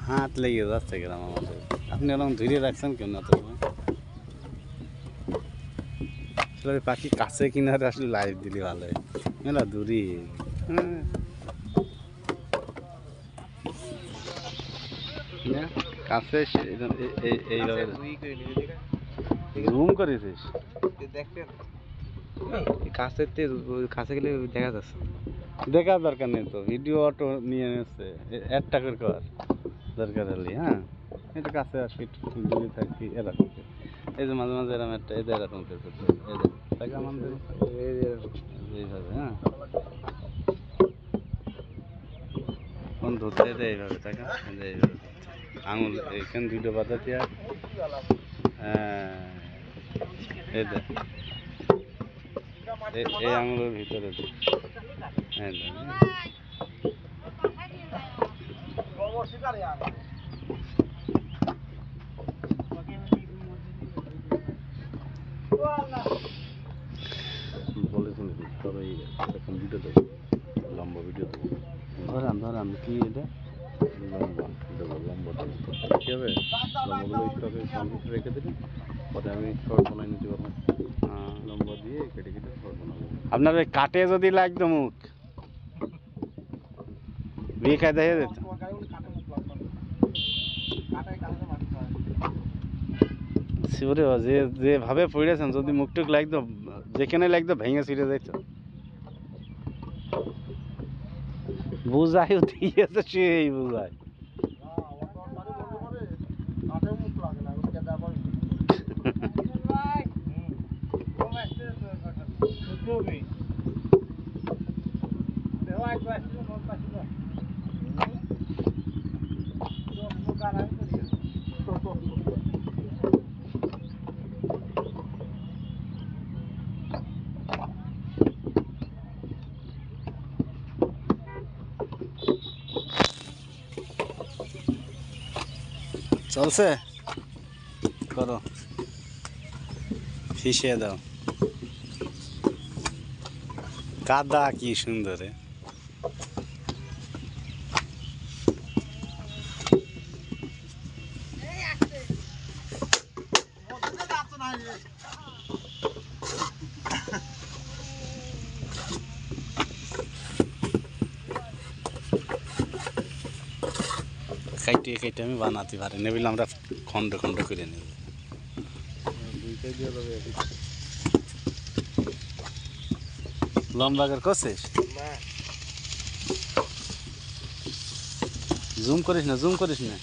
হাত লেগে যাচ্ছে গ্রাম আমাদের। আপনি এরকম ধীরে রাখছেন কেন এত সময়? আসলে পাখি কাছে কিনারে আসলে লাইভ দিলে ভালো হয়, মেলা দূরে। কাছে এইভাবে জুম করেছিস? কাছে গেলে দেখা যাচ্ছে। দেখার দরকার নেই তো, ভিডিও অটো নিয়ে নিচ্ছে, একটা করে কর দরকার হলে। হ্যাঁ, এটা কাছে আসি, একটু দূরে থাকি এরকম। এই যে মাঝে মাঝে এরকম একটা এই যে এরকম করছে, এই যে টাকা আমাদের এইভাবে। হ্যাঁ, কোন ধরতে দেয় এইভাবে টাকা, এইভাবে আঙুল এইখানে দুটো বাজাতে। হ্যাঁ, এই যে এই আঙুলের ভিতরে দে। হ্যাঁ, বলেছেন তবে এরকম ভিডিও দেবো, লম্বা ভিডিও দেবো। ধরান কি এটা লম্বা দেবো, লম্বা দেবো। কী হবে, লম্বাগুলো স্টকে কমপ্লিট রেখে দিলেন, পরে আমি শর্ট বানাই নিতে পারবো। লম্বা দিয়ে কেটে কেটে শর্ট বানাবো। আপনার ওই কাটে যদি লাগতো মুখ বিয়ে খায় দেখা যেত। শিবরে যে যেভাবে পড়েছেন, যদি মুখটুক লাগতো, যেখানে লাগতো ভেঙে ছিঁড়ে যাইতো। বুঝাই দিয়েছে, সেই বুঝায়। চলছে, করো, ফিসিয়ে দাও। কাদা কি সুন্দর। খাইতে খাইতে আমি বানাতে পারি না বলে আমরা খন্ড খন্ড করে নেব। লম্বা করে করছিস? জুম করিস না, জুম করিস না।